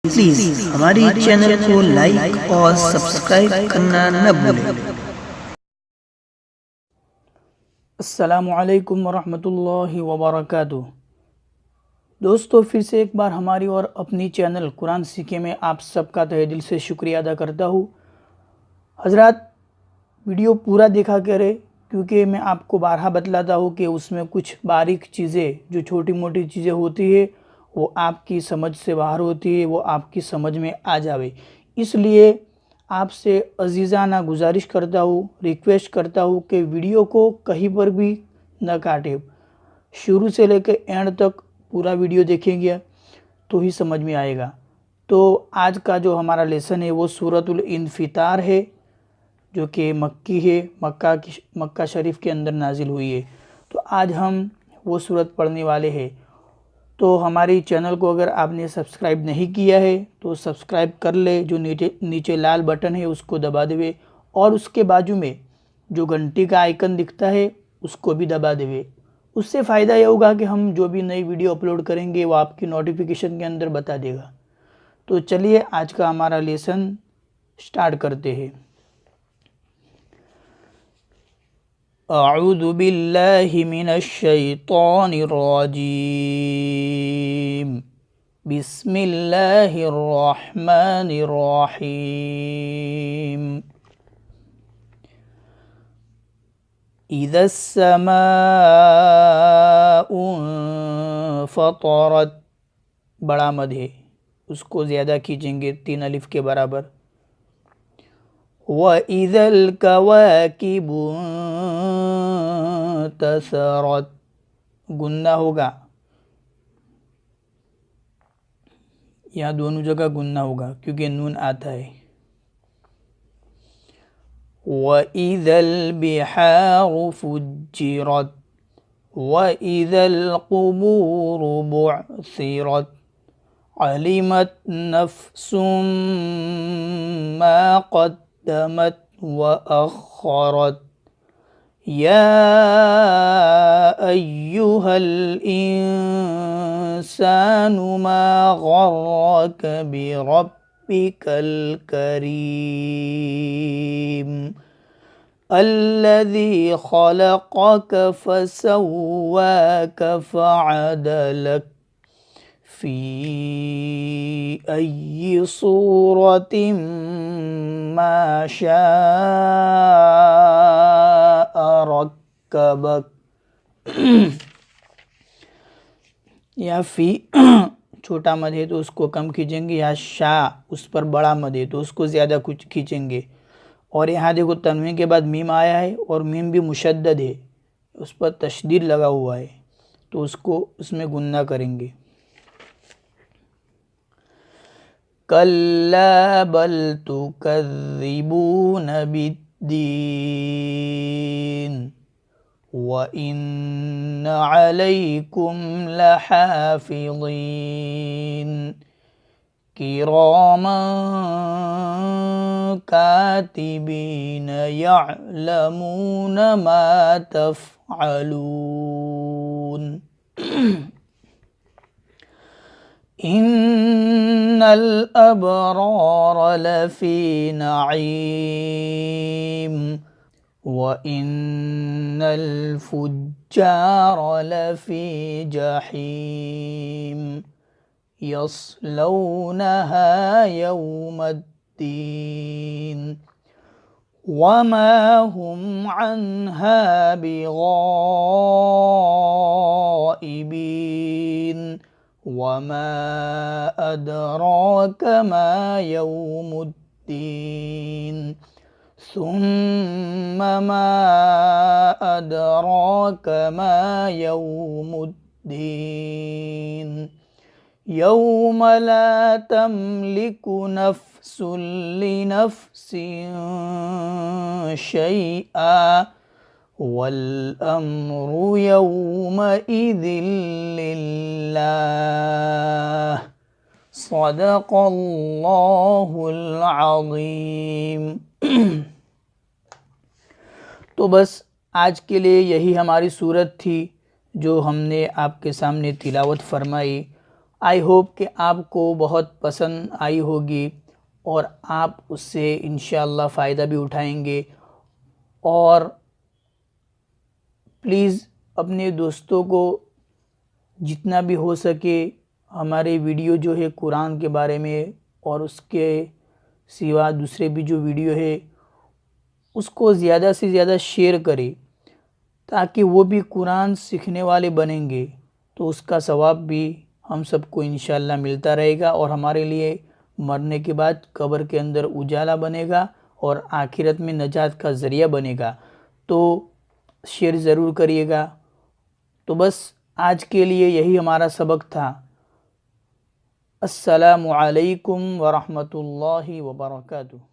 Please हमारी channel को like और सब्सक्राइब करना न भूलें। अस्सलामुअलैकुम वरहमतुल्लाहि वबरकातुह। दोस्तों, फिर से एक बार हमारी और अपनी चैनल कुरान सीखे में आप सबका तहे दिल से शुक्रिया अदा करता हूँ। हजरात, वीडियो पूरा देखा करें क्योंकि मैं आपको बारहा बतलाता हूँ कि उसमें कुछ बारीक चीज़ें, जो छोटी मोटी चीज़ें होती है, वो आपकी समझ से बाहर होती है, वो आपकी समझ में आ जावे। इसलिए आपसे अजीज़ाना गुजारिश करता हूँ, रिक्वेस्ट करता हूँ कि वीडियो को कहीं पर भी न काटें। शुरू से लेकर एंड तक पूरा वीडियो देखेंगे तो ही समझ में आएगा। तो आज का जो हमारा लेसन है वो सूरतुल इन्फितार है, जो कि मक्की है, मक्का शरीफ के अंदर नाजिल हुई है। तो आज हम वो सूरत पढ़ने वाले हैं। तो हमारी चैनल को अगर आपने सब्सक्राइब नहीं किया है तो सब्सक्राइब कर ले, जो नीचे लाल बटन है उसको दबा देवे, और उसके बाजू में जो घंटी का आइकन दिखता है उसको भी दबा देवे। उससे फ़ायदा ये होगा कि हम जो भी नई वीडियो अपलोड करेंगे वो आपकी नोटिफिकेशन के अंदर बता देगा। तो चलिए आज का हमारा लेसन स्टार्ट करते हैं। अऊज़ु बिल्लाहि मिनश शैतानिर रजीम। बिस्मिल्लाहिर रहमानिर रहीम। इज़स समाउ फतरत, बड़ा मद है, उसको ज़्यादा खींचेंगे 3 अलिफ के बराबर। व इज़ल कवाकिबु तसरत, गुन्ना होगा, यहाँ दोनों जगह गुन्ना होगा क्योंकि नून आता है। व इज़ल बिहारु फुज्जिरत व इज़ल कुबूर बुअसिरत अलिमत नफ्सुम मा क़द्दमत व अख़रत या अय्युहल इंसानु मा गर्रक बिरब्बिकल करीम अल्लज़ी ख़लक़क फ़सव्वाक फ़अदलक फ़ी अय्यि सूरतिन मा शाअ रक्कबक। या फ़ी छोटा मद है तो उसको कम खींचेंगे, या शाह उस पर बड़ा मद है तो उसको ज़्यादा कुछ खींचेंगे। और यहाँ देखो तन्वीन के बाद मीम आया है और मीम भी मुशद्दद है, उस पर तशदीद लगा हुआ है, तो उसको उसमें गुन्ना करेंगे। कल्ला बल तुकज़्ज़िबून बिद्दीन व इन्न अलैकुम लहाफ़िज़ीन किरामन कातिबीन यअलमून मा तफ़अलून। इन्नल अबरार लफ़ी नईम व इन्नल फुज्जार लफ़ी जहीम यस्लौनहा यौमद्दीन वमा हुम अन्हा बिगाइबीन वमा अदराक मा यौमुद्दीन सुम्मा मा अदराक मा यौमुद्दीन यौम ला तमलिकु नफ्सुन लिनफ्सिन शैआ वल अम्रु यौमइज़िन लिल्लाह। सदक़ल्लाहुल अज़ीम। तो बस आज के लिए यही हमारी सूरत थी जो हमने आपके सामने तिलावत फरमाई। आई होप कि आपको बहुत पसंद आई होगी और आप उससे इंशाअल्लाह फ़ायदा भी उठाएंगे। और प्लीज़ अपने दोस्तों को जितना भी हो सके हमारे वीडियो जो है कुरान के बारे में और उसके सिवा दूसरे भी जो वीडियो है उसको ज़्यादा से ज़्यादा शेयर करें, ताकि वो भी कुरान सीखने वाले बनेंगे तो उसका सवाब भी हम सबको इंशाअल्लाह मिलता रहेगा और हमारे लिए मरने के बाद कब्र के अंदर उजाला बनेगा और आखिरत में नजात का ज़रिया बनेगा। तो शेयर ज़रूर करिएगा। तो बस आज के लिए यही हमारा सबक था। अस्सलामु अलैकुम व रहमतुल्लाहि व बरकातुहू।